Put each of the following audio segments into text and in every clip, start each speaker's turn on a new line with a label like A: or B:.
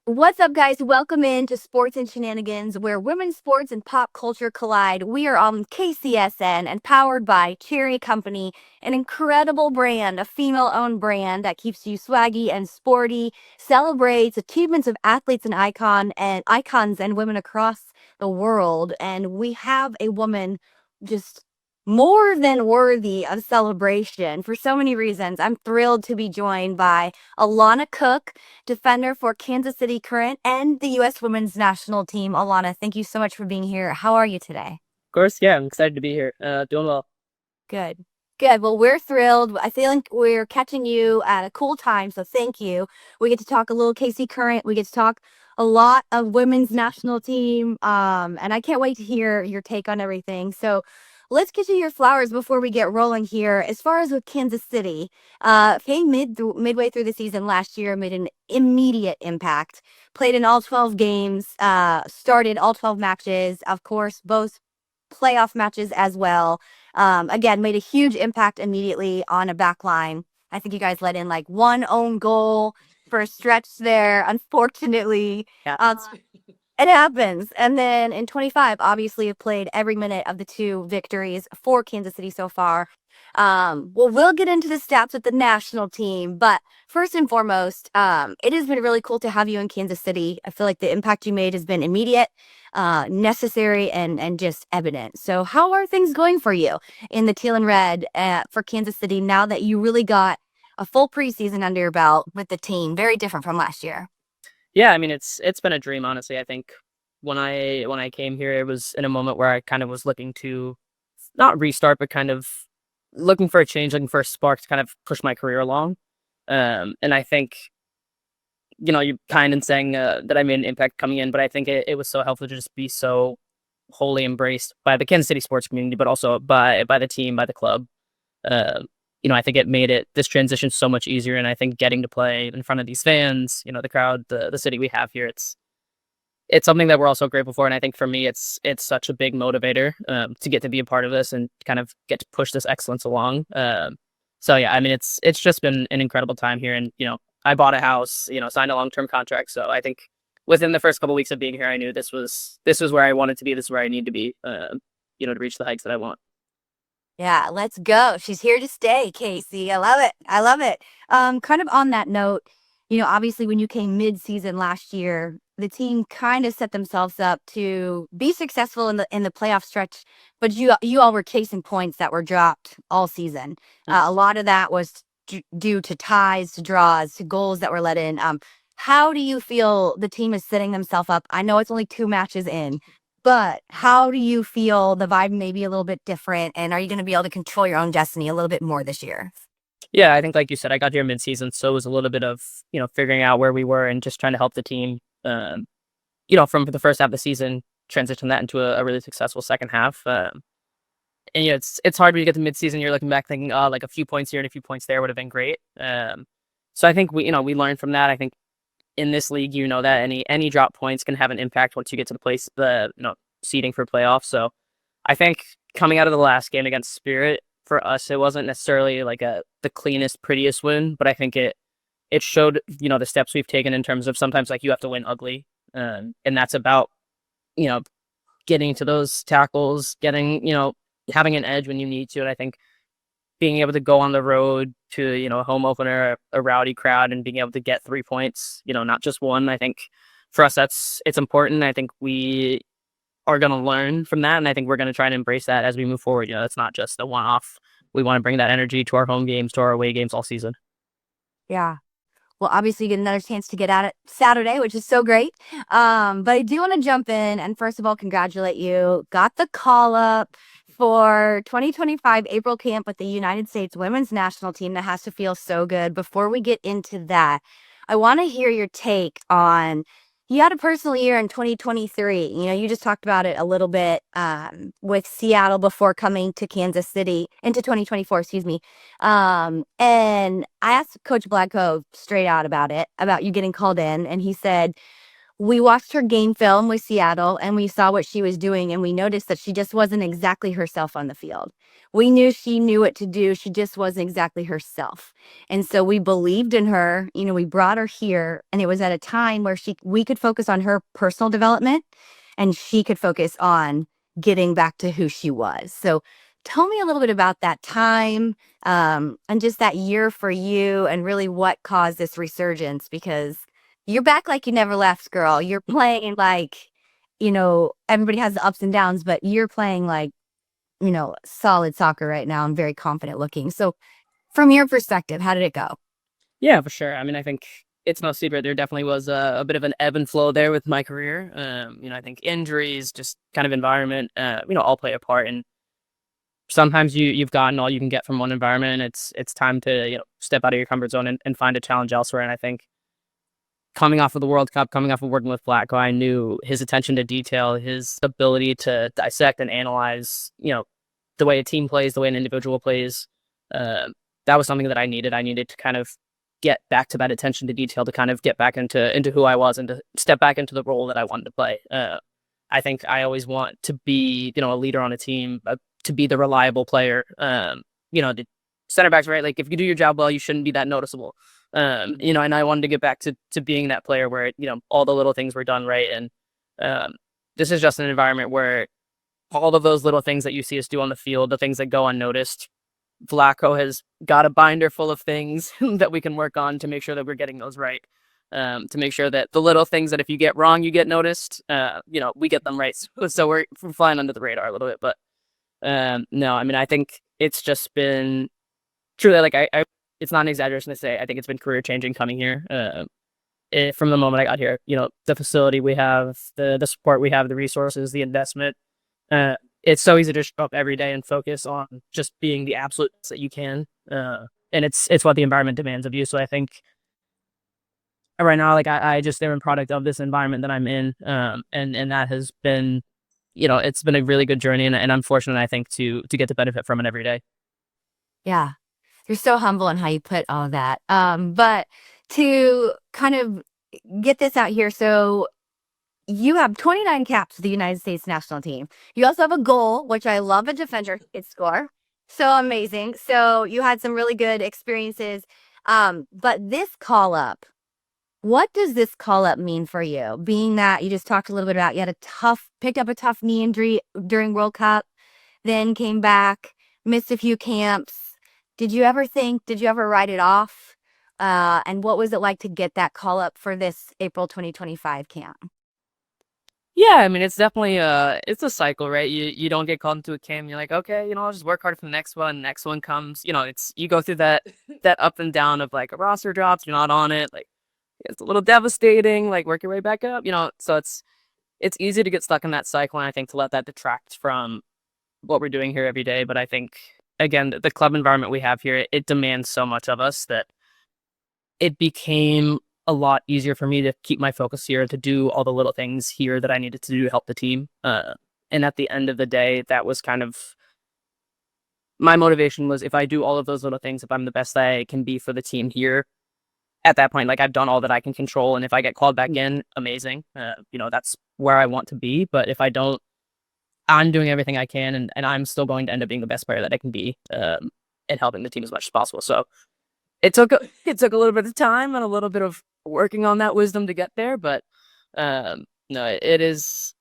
A: What's up, guys? Welcome in to Sports and Shenanigans, where women's sports and pop culture collide. We are on KCSN and powered by Cherry Company, an incredible brand, a female-owned brand that keeps you swaggy and sporty, celebrates achievements of athletes and icons and women across the world. And we have a woman just more than worthy of celebration for so many reasons. I'm thrilled to be joined by Alana Cook, defender for Kansas City Current and the U.S. Women's National Team. Alana, thank you so much for being here. How are you today?
B: Of course, yeah, I'm excited to be here. Doing well.
A: Good. Good. Well, we're thrilled. I feel like we're catching you at a cool time, so thank you. We get to talk a little KC Current. We get to talk a lot of women's national team. And I can't wait to hear your take on everything. So let's get you your flowers before we get rolling here. As far as with Kansas City, came midway through the season last year, made an immediate impact. Played in all 12 games, started all 12 matches, of course, both playoff matches as well. Again, made a huge impact immediately on a back line. I think you guys let in like one own goal for a stretch there, unfortunately.
B: Yeah.
A: It happens. And then in 25, obviously, have played every minute of the two victories for Kansas City so far. Well, we'll get into the stats with the national team, but first and foremost, it has been really cool to have you in Kansas City. I feel like the impact you made has been immediate, necessary, and just evident. So, how are things going for you in the teal and red for Kansas City now that you really got a full preseason under your belt with the team? Very different from last year.
B: Yeah, I mean it's been a dream, honestly. I think when I came here, it was in a moment where I kind of was looking to not restart, but kind of looking for a change, looking for a spark to kind of push my career along. And I think, you kind of saying that I made an impact coming in, but I think it was so helpful to just be so wholly embraced by the Kansas City sports community, but also by the team, by the club. Uh, I think it made this transition so much easier. And I think getting to play in front of these fans, the crowd, the city we have here, it's something that we're also grateful for. And I think for me, it's such a big motivator to get to be a part of this and kind of get to push this excellence along. So yeah, I mean, it's just been an incredible time here. And I bought a house, signed a long-term contract. So I think within the first couple of weeks of being here, I knew this was where I wanted to be. This is where I need to be, to reach the heights that I want.
A: Yeah, let's go. She's here to stay, Casey. I love it. I love it. Kind of on that note, obviously when you came mid-season last year, the team kind of set themselves up to be successful in the playoff stretch, but you all were chasing points that were dropped all season. A lot of that was due to ties, to draws, to goals that were let in. How do you feel the team is setting themselves up? I know it's only 2 matches in, but how do you feel the vibe may be a little bit different? And are you going to be able to control your own destiny a little bit more this year?
B: Yeah, I think like you said, I got here mid-season, so it was a little bit of figuring out where we were and just trying to help the team. From the first half of the season, transition that into a really successful second half. And it's hard when you get to mid-season. You're looking back thinking, oh, like a few points here and a few points there would have been great. So I think we learned from that. I think in this league, that any drop points can have an impact once you get to the seeding for playoffs. So I think coming out of the last game against Spirit, for us, it wasn't necessarily like the cleanest, prettiest win, but I think it showed the steps we've taken in terms of sometimes like you have to win ugly, and that's about you know getting to those tackles, getting having an edge when you need to. And I think being able to go on the road to a home opener, a rowdy crowd, and being able to get 3 points, not just one. I think for us it's important. I think we are going to learn from that. And I think we're going to try and embrace that as we move forward. It's not just a one-off. We want to bring that energy to our home games, to our away games all season.
A: Yeah. Well, obviously, you get another chance to get at it Saturday, which is so great. But I do want to jump in and first of all, congratulate you. Got the call up for 2025 April camp with the United States Women's National Team. That has to feel so good. Before we get into that, I want to hear your take on you had a personal year in 2023. You just talked about it a little bit with Seattle before coming to Kansas City into 2024, excuse me. And I asked Coach Blanco straight out about you getting called in, and he said, we watched her game film with Seattle and we saw what she was doing and we noticed that she just wasn't exactly herself on the field. We knew she knew what to do. She just wasn't exactly herself. And so we believed in her. We brought her here and it was at a time where we could focus on her personal development and she could focus on getting back to who she was. So tell me a little bit about that time and just that year for you and really what caused this resurgence because you're back like you never left, girl. You're playing like, everybody has the ups and downs, but you're playing like, solid soccer right now and very confident looking. So, from your perspective, how did it go?
B: Yeah, for sure. I mean, I think it's no secret there definitely was a bit of an ebb and flow there with my career. I think injuries, just kind of environment, all play a part. And sometimes you've gotten all you can get from one environment. It's time to step out of your comfort zone and find a challenge elsewhere. And I think coming off of the World Cup, coming off of working with Flacco, I knew his attention to detail, his ability to dissect and analyze, the way a team plays, the way an individual plays. Uh, that was something that I needed. I needed to kind of get back to that attention to detail to kind of get back into who I was and to step back into the role that I wanted to play. I think I always want to be, a leader on a team, to be the reliable player. The center backs, right? Like if you do your job well, you shouldn't be that noticeable. And I wanted to get back to being that player where, all the little things were done right. And this is just an environment where all of those little things that you see us do on the field, the things that go unnoticed, Vlaco has got a binder full of things that we can work on to make sure that we're getting those right. To make sure that the little things that if you get wrong, you get noticed, we get them right. So we're flying under the radar a little bit. But no, I mean, I think it's just been truly like it's not an exaggeration to say I think it's been career changing coming here. From the moment I got here, the facility we have, the support we have, the resources, the investment. It's so easy to show up every day and focus on just being the absolute best that you can. And it's what the environment demands of you. So I think right now, like I just am a product of this environment that I'm in. And that has been, it's been a really good journey and I'm fortunate, I think, to get to benefit from it every day.
A: Yeah. You're so humble in how you put all that. But to kind of get this out here, so you have 29 caps for the United States national team. You also have a goal, which I love a defender could score. So amazing. So you had some really good experiences. But this call up, what does this call up mean for you? Being that you just talked a little bit about you had picked up a tough knee injury during World Cup, then came back, missed a few camps. Did you ever write it off? And what was it like to get that call up for this April 2025 camp?
B: Yeah, I mean, it's definitely it's a cycle, right? You don't get called into a camp. You're like, okay, I'll just work hard for the next one. Next one comes, it's you go through that that up and down of like a roster drops, you're not on it, like it's a little devastating, like work your way back up, So it's easy to get stuck in that cycle, and I think to let that detract from what we're doing here every day. But I think again, the club environment we have here, it demands so much of us that it became a lot easier for me to keep my focus here, to do all the little things here that I needed to do to help the team. And at the end of the day, that was kind of my motivation was if I do all of those little things, if I'm the best that I can be for the team here, at that point, like I've done all that I can control. And if I get called back in, amazing. That's where I want to be. But if I don't, I'm doing everything I can and I'm still going to end up being the best player that I can be and helping the team as much as possible. So it took a little bit of time and a little bit of working on that wisdom to get there, but no, it is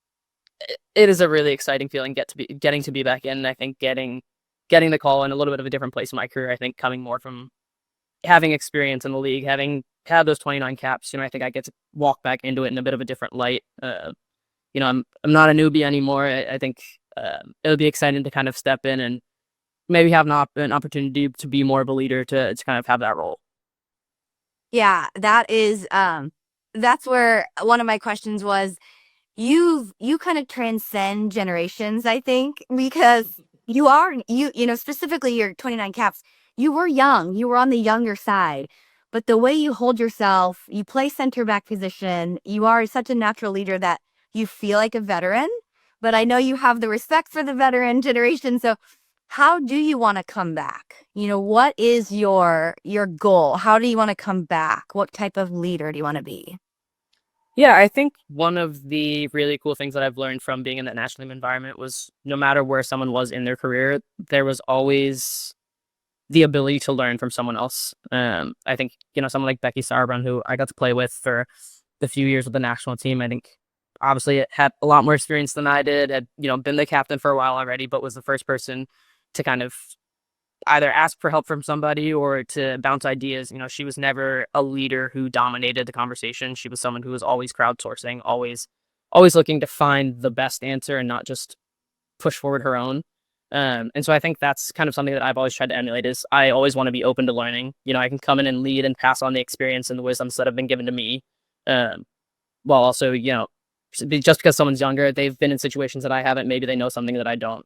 B: a really exciting feeling getting to be back in. And I think getting the call in a little bit of a different place in my career. I think coming more from having experience in the league, having had those 29 caps, I think I get to walk back into it in a bit of a different light. I'm not a newbie anymore. I think it'll be exciting to kind of step in and maybe have an opportunity to be more of a leader to kind of have that role.
A: Yeah, that's where one of my questions was you kind of transcend generations, I think, because specifically your 29 caps, you were young, you were on the younger side, but the way you hold yourself, you play center back position, you are such a natural leader that you feel like a veteran, but I know you have the respect for the veteran generation. So how do you want to come back? What is your goal? How do you want to come back? What type of leader do you want to be?
B: Yeah, I think one of the really cool things that I've learned from being in that national team environment was no matter where someone was in their career, there was always the ability to learn from someone else. I think, someone like Becky Sauerbrunn, who I got to play with for the few years with the national team, I think obviously it had a lot more experience than I did, had, been the captain for a while already, but was the first person to kind of either ask for help from somebody or to bounce ideas. She was never a leader who dominated the conversation. She was someone who was always crowdsourcing, always looking to find the best answer and not just push forward her own. And so I think that's kind of something that I've always tried to emulate is I always want to be open to learning. I can come in and lead and pass on the experience and the wisdoms that have been given to me. Um, while also, just because someone's younger, they've been in situations that I haven't, maybe they know something that I don't.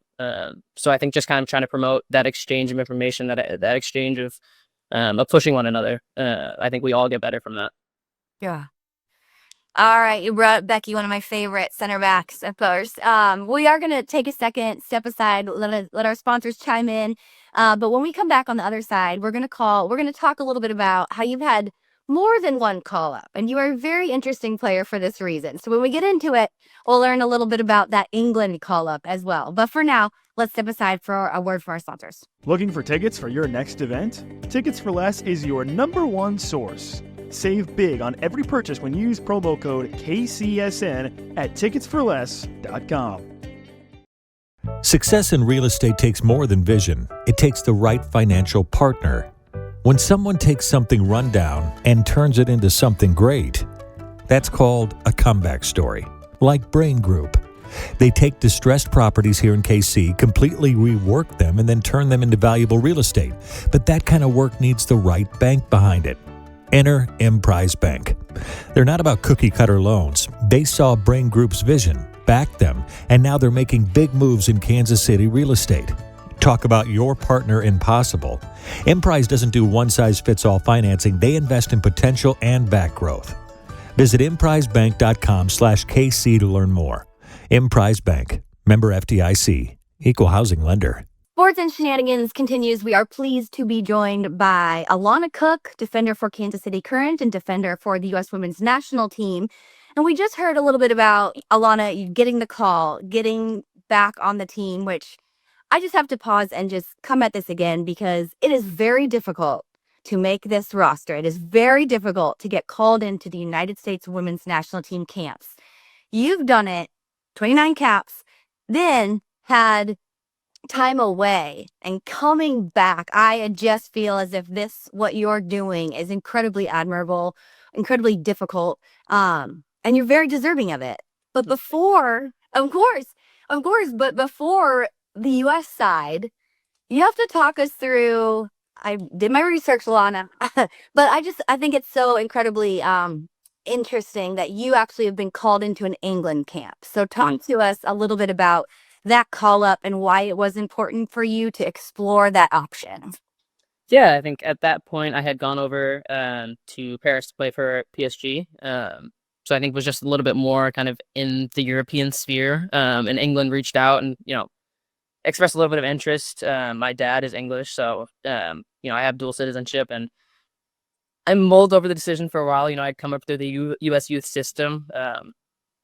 B: So I think just kind of trying to promote that exchange of information, that exchange of pushing one another. I think we all get better from that.
A: Yeah. All right, you brought Becky, one of my favorite center backs, of course. We are going to take a second, step aside, let our sponsors chime in. But when we come back on the other side, we're going to talk a little bit about how you've had more than one call up, and you are a very interesting player for this reason. So when we get into it, we'll learn a little bit about that England call up as well. But for now, let's step aside for a word from our sponsors.
C: Looking for tickets for your next event? Tickets for Less is your #1 source. Save big on every purchase when you use promo code KCSN at ticketsforless.com.
D: Success in real estate takes more than vision. It takes the right financial partner. When someone takes something rundown and turns it into something great, that's called a comeback story, like Brain Group. They take distressed properties here in KC, completely rework them, and then turn them into valuable real estate. But that kind of work needs the right bank behind it. Enter Emprise Bank. They're not about cookie-cutter loans. They saw Brain Group's vision, backed them, and now they're making big moves in Kansas City real estate. Talk about your partner in possible. Emprise doesn't do one-size-fits-all financing. They invest in potential and back growth. Visit emprisebank.com/KC to learn more. Emprise Bank. Member FDIC. Equal housing lender.
A: Sports and Shenanigans continues. We are pleased to be joined by Alana Cook, defender for Kansas City Current and defender for the U.S. Women's National Team. And we just heard a little bit about Alana getting the call, getting back on the team, which I just have to pause and just come at this again because it is very difficult to make this roster. It is very difficult to get called into the United States Women's National Team camps. You've done it, 29 caps, then had time away and coming back. I just feel as if what you're doing is incredibly admirable, incredibly difficult, and you're very deserving of it. But before, but before the U.S. side, you have to talk us through. I did my research, Alana, but I think it's so incredibly interesting that you actually have been called into an England camp. So talk to us a little bit about that call up and why it was important for you to explore that option.
B: Yeah, I think at that point I had gone over to Paris to play for PSG. So I think it was just a little bit more kind of in the European sphere. And England reached out and, expressed a little bit of interest. My dad is English, so, I have dual citizenship and I mulled over the decision for a while. I'd come up through the U.S. youth system. That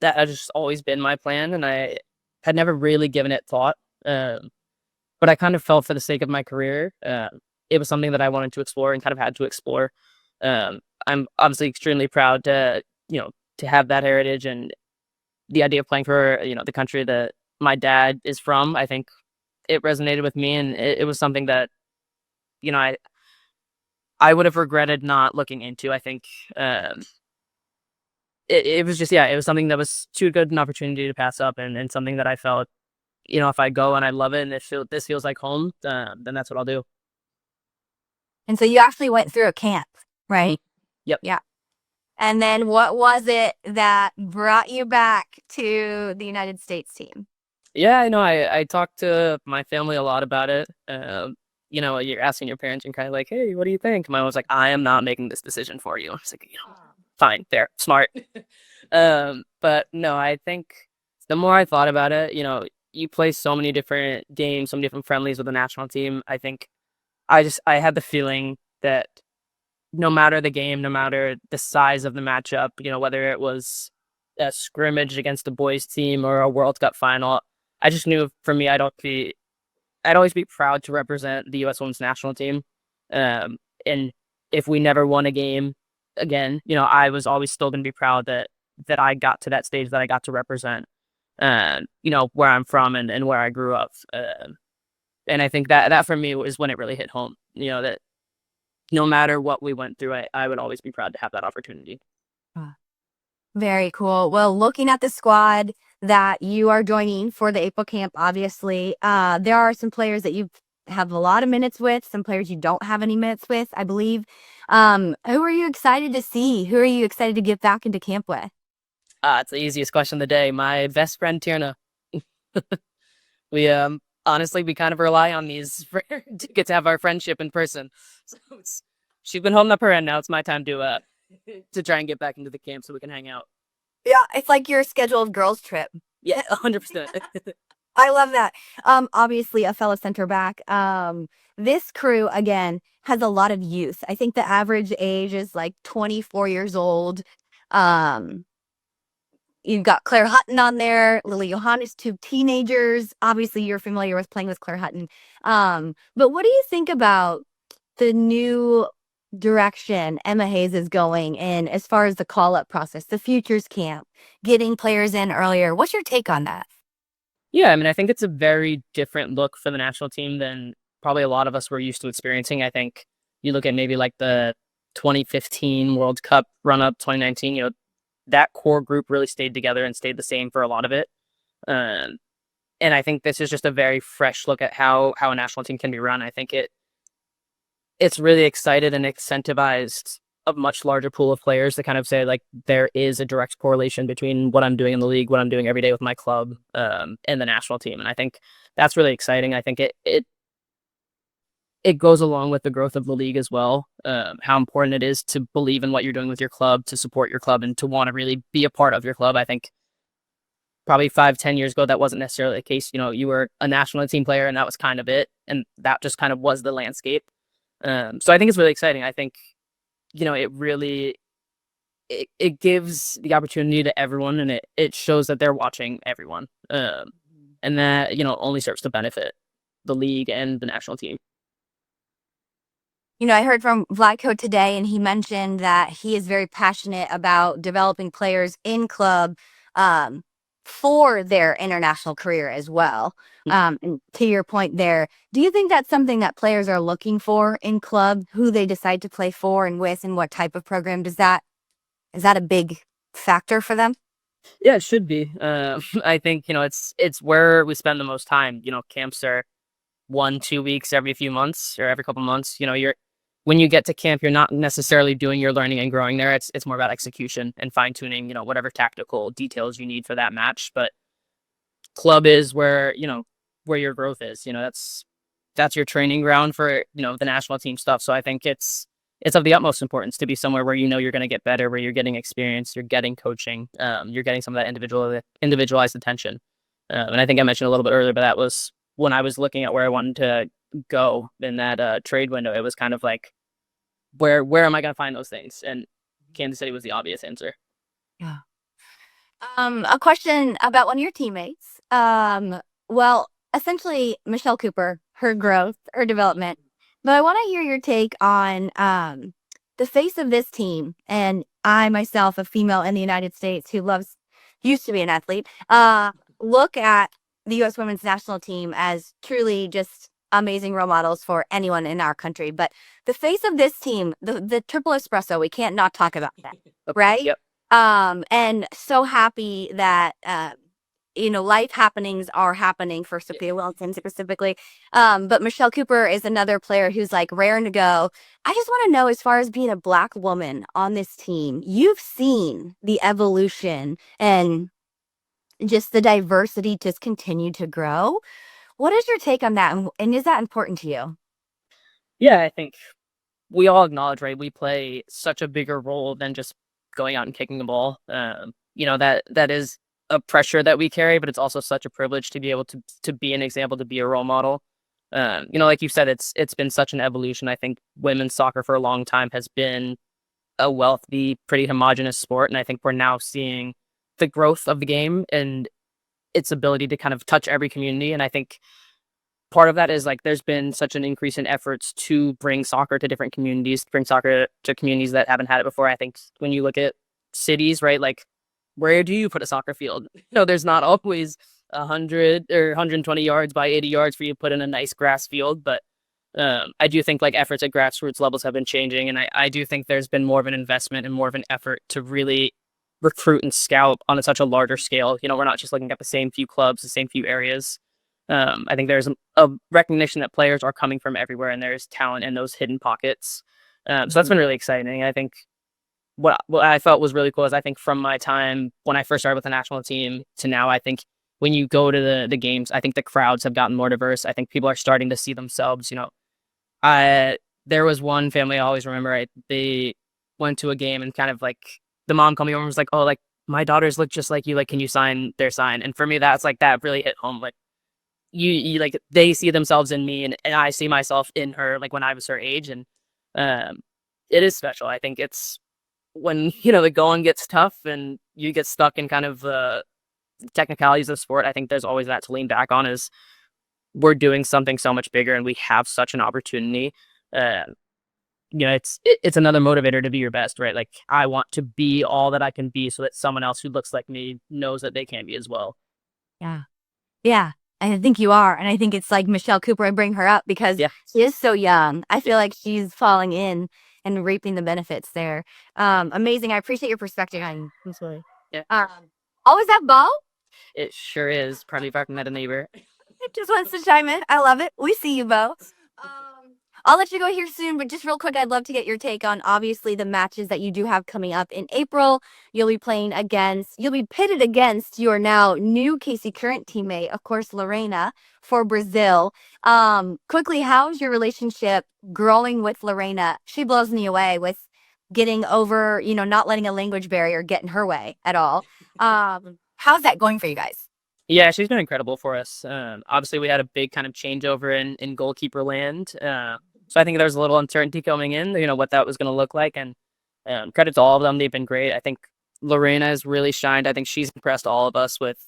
B: has just always been my plan, and I had never really given it thought. But I kind of felt for the sake of my career, it was something that I wanted to explore and kind of had to explore. I'm obviously extremely proud to have that heritage and the idea of playing for, the country that my dad is from. I think it resonated with me, and it was something that, I would have regretted not looking into. I think it was just, yeah, it was something that was too good an opportunity to pass up, and something that I felt, if I go and I love it and this feels like home, then that's what I'll do.
A: And so you actually went through a camp, right?
B: Yep.
A: Yeah. And then what was it that brought you back to the United States team?
B: Yeah, I know. I talked to my family a lot about it. You're asking your parents and kind of like, hey, what do you think? My mom was like, I am not making this decision for you. It's like, fine, fair, smart. But no, I think the more I thought about it, you play so many different games, so many different friendlies with the national team. I think I had the feeling that no matter the game, no matter the size of the matchup, whether it was a scrimmage against the boys team or a World Cup final, I just knew for me, I'd always be proud to represent the U.S. Women's National Team. And if we never won a game again, I was always still going to be proud that I got to that stage, that I got to represent, where I'm from and where I grew up. And I think that for me was when it really hit home, that no matter what we went through, I would always be proud to have that opportunity.
A: Very cool. Well, looking at the squad that you are joining for the April camp, obviously, there are some players that you have a lot of minutes with, some players you don't have any minutes with, I believe. Who are you excited to see? Who are you excited to get back into camp with?
B: It's the easiest question of the day. My best friend, Tierna. We, honestly, we kind of rely on these to get to have our friendship in person. So she's been holding up her end now. It's my time to try and get back into the camp so we can hang out.
A: Yeah, it's like your scheduled girls trip.
B: Yeah, 100%.
A: I love that. Obviously a fellow center back. This crew again has a lot of youth. I think the average age is like 24 years old. You've got Claire Hutton on there, Lily Johannes, 2 teenagers. Obviously, you're familiar with playing with Claire Hutton. But what do you think about the new direction Emma Hayes is going in as far as the call-up process, the futures camp, getting players in earlier? What's your take on that?
B: Yeah, I mean, I think it's a very different look for the national team than probably a lot of us were used to experiencing. I think you look at maybe like the 2015 World Cup run-up, 2019, that core group really stayed together and stayed the same for a lot of it. And I think this is just a very fresh look at how a national team can be run. I think it's really excited and incentivized a much larger pool of players to kind of say, like, there is a direct correlation between what I'm doing in the league, what I'm doing every day with my club, and the national team. And I think that's really exciting. I think it goes along with the growth of the league as well. How important it is to believe in what you're doing with your club, to support your club, and to want to really be a part of your club. I think probably 5-10 years ago, that wasn't necessarily the case. You were a national team player and that was kind of it. And that just kind of was the landscape. So I think it's really exciting. I think, it gives the opportunity to everyone, and it shows that they're watching everyone. And that, only serves to benefit the league and the national team.
A: I heard from Vlatko today, and he mentioned that he is very passionate about developing players in club for their international career as well. And to your point there, do you think that's something that players are looking for in club, who they decide to play for and with, and what type of program is that a big factor for them?
B: Yeah, it should be. I think, it's where we spend the most time. Camps are 1-2 weeks every few months or every couple months. When you get to camp, you're not necessarily doing your learning and growing there. It's more about execution and fine tuning, whatever tactical details you need for that match. But club is where your growth is. That's your training ground for, the national team stuff. So I think it's of the utmost importance to be somewhere where you're going to get better, where you're getting experience, you're getting coaching, you're getting some of that individualized attention. And I think I mentioned a little bit earlier, but that was when I was looking at where I wanted to go in that trade window. It was kind of like, where am I going to find those things? And Kansas City was the obvious answer.
A: Yeah. A question about one of your teammates. Well, essentially Michelle Cooper, her growth, her development. But I want to hear your take on the face of this team. And I myself, a female in the United States who used to be an athlete, look at the U.S. Women's National Team as truly just amazing role models for anyone in our country. But the face of this team, the triple espresso, we can't not talk about that, right?
B: Yep.
A: And so happy that life happenings are happening for Sophia Wilson specifically. But Michelle Cooper is another player who's like raring to go. I just want to know, as far as being a Black woman on this team, you've seen the evolution and just the diversity just continue to grow. What is your take on that? And is that important to you?
B: Yeah, I think we all acknowledge, right? We play such a bigger role than just going out and kicking the ball. That is a pressure that we carry, but it's also such a privilege to be able to be an example, to be a role model. Like you said, it's been such an evolution. I think women's soccer for a long time has been a wealthy, pretty homogenous sport, and I think we're now seeing the growth of the game and its ability to kind of touch every community. And I think part of that is like there's been such an increase in efforts to bring soccer to different communities, bring soccer to communities that haven't had it before. I think when you look at cities, right, like where do you put a soccer field? There's not always 100 or 120 yards by 80 yards for you to put in a nice grass field. But I do think like efforts at grassroots levels have been changing. And I do think there's been more of an investment and more of an effort to really recruit and scout on such a larger scale. We're not just looking at the same few clubs, the same few areas. I think there's a recognition that players are coming from everywhere and there's talent in those hidden pockets. So that's been really exciting. I think what I felt was really cool is I think from my time when I first started with the national team to now, I think when you go to the games, I think the crowds have gotten more diverse. I think people are starting to see themselves. There was one family I always remember. They went to a game and kind of like the mom called me over and was like, "Oh, like my daughters look just like you. Like, can you sign their sign?" And for me, that's like that really hit home. Like you like they see themselves in me and I see myself in her. Like when I was her age, and it is special. I think it's when the going gets tough and you get stuck in kind of the technicalities of sport. I think there's always that to lean back on is we're doing something so much bigger and we have such an opportunity. Uh, it's another motivator to be your best, right? Like I want to be all that I can be so that someone else who looks like me knows that they can be as well.
A: Yeah. Yeah. I think you are. And I think it's like Michelle Cooper, I bring her up because
B: Yeah.
A: she is so young. I feel like she's falling in and reaping the benefits there. Amazing. I appreciate your perspective. I'm sorry.
B: Yeah.
A: Oh, is that Bo?
B: It sure is. Probably barking at a neighbor.
A: It just wants to chime in. I love it. We see you, Bo. I'll let you go here soon, but just real quick, I'd love to get your take on obviously the matches that you do have coming up in April. You'll be pitted against your now new KC Current teammate, of course, Lorena for Brazil. Quickly, how's your relationship growing with Lorena? She blows me away with getting over, not letting a language barrier get in her way at all. How's that going for you guys?
B: Yeah, she's been incredible for us. Obviously, we had a big kind of changeover in goalkeeper land. So I think there was a little uncertainty coming in, what that was going to look like. And credit to all of them. They've been great. I think Lorena has really shined. I think she's impressed all of us with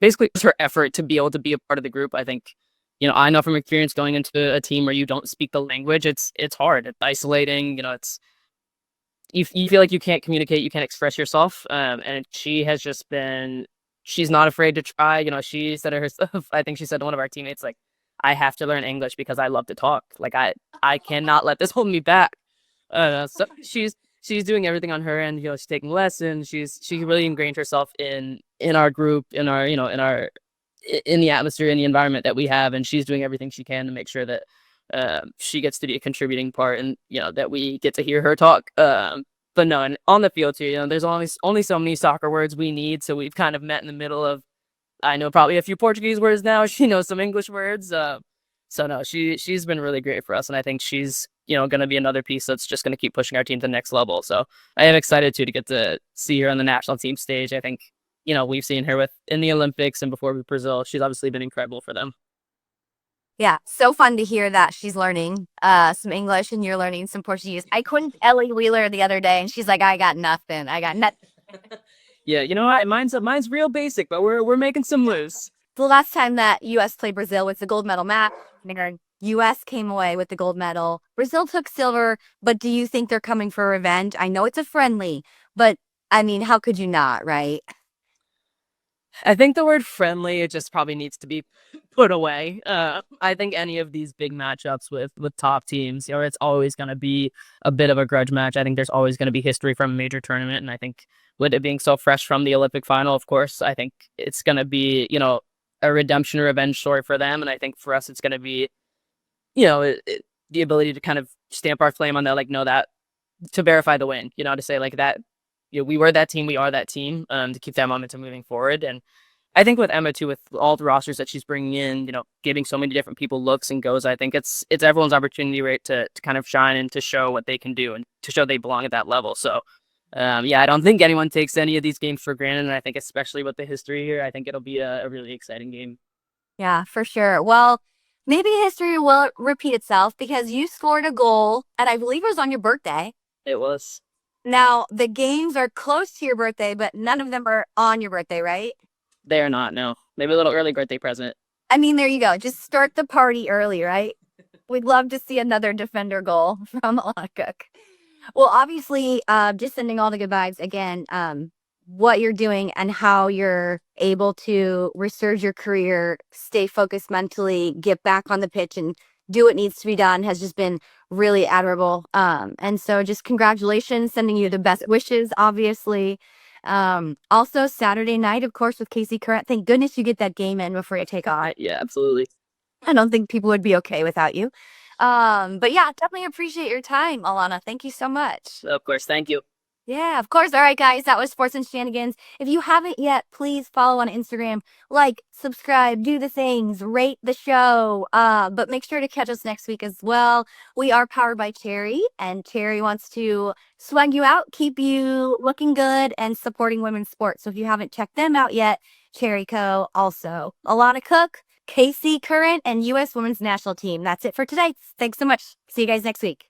B: basically her effort to be able to be a part of the group. I think, I know from experience going into a team where you don't speak the language, it's hard. It's isolating. You feel like you can't communicate, you can't express yourself. And she has just been, she's not afraid to try. She said it herself. I think she said to one of our teammates, like, I have to learn English because I love to talk. Like I cannot let this hold me back. So she's doing everything on her end. She's taking lessons. She really ingrained herself in our group, in our in the atmosphere, in the environment that we have, and she's doing everything she can to make sure that she gets to be a contributing part, and that we get to hear her talk. But no, and on the field too, there's only so many soccer words we need, so we've kind of met in the middle of. I know probably a few Portuguese words now. She knows some English words. So no, she's been really great for us, and I think she's going to be another piece that's just going to keep pushing our team to the next level. So I am excited to get to see her on the national team stage. I think we've seen her in the Olympics and before with Brazil. She's obviously been incredible for them.
A: Yeah, so fun to hear that she's learning some English and you're learning some Portuguese. I couldn't Ellie Wheeler the other day and she's like, I got nothing.
B: Yeah, mine's real basic, but we're making some moves.
A: The last time that U.S. played Brazil was the gold medal match. U.S. came away with the gold medal. Brazil took silver, but do you think they're coming for revenge? I know it's a friendly, but I mean, how could you not, right?
B: I think the word friendly, it just probably needs to be put away. I think any of these big matchups with top teams, it's always going to be a bit of a grudge match. I think there's always going to be history from a major tournament. And I think with it being so fresh from the Olympic final, of course, I think it's going to be, a redemption or revenge story for them. And I think for us, it's going to be, the ability to kind of stamp our flame on that, like, no, that to verify the win, to say like that. We were that team, we are that team, to keep that momentum moving forward. And I think with Emma too, with all the rosters that she's bringing in, giving so many different people looks and goes, I think it's everyone's opportunity, right, to kind of shine and to show what they can do and to show they belong at that level. So, I don't think anyone takes any of these games for granted. And I think especially with the history here, I think it'll be a really exciting game.
A: Yeah, for sure. Well, maybe history will repeat itself because you scored a goal and I believe it was on your birthday.
B: It was.
A: Now, the games are close to your birthday, but none of them are on your birthday, right?
B: They are not, no. Maybe a little early birthday present.
A: I mean, there you go. Just start the party early, right? We'd love to see another defender goal from Alana Cook. Well, obviously, just sending all the good vibes again. What you're doing and how you're able to resurge your career, stay focused mentally, get back on the pitch, and do what needs to be done has just been really admirable. And so, just congratulations, sending you the best wishes, obviously. Also, Saturday night, of course, with Casey Current. Thank goodness you get that game in before you take off.
B: Yeah, absolutely.
A: I don't think people would be okay without you. But yeah, definitely appreciate your time, Alana. Thank you so much.
B: Of course, thank you.
A: Yeah, of course. All right, guys, that was Sports and Shenanigans. If you haven't yet, please follow on Instagram, like, subscribe, do the things, rate the show. But make sure to catch us next week as well. We are powered by Cherry, and Cherry wants to swag you out, keep you looking good, and supporting women's sports. So if you haven't checked them out yet, Cherry Co. Also, Alana Cook, KC Current, and U.S. Women's National Team. That's it for today. Thanks so much. See you guys next week.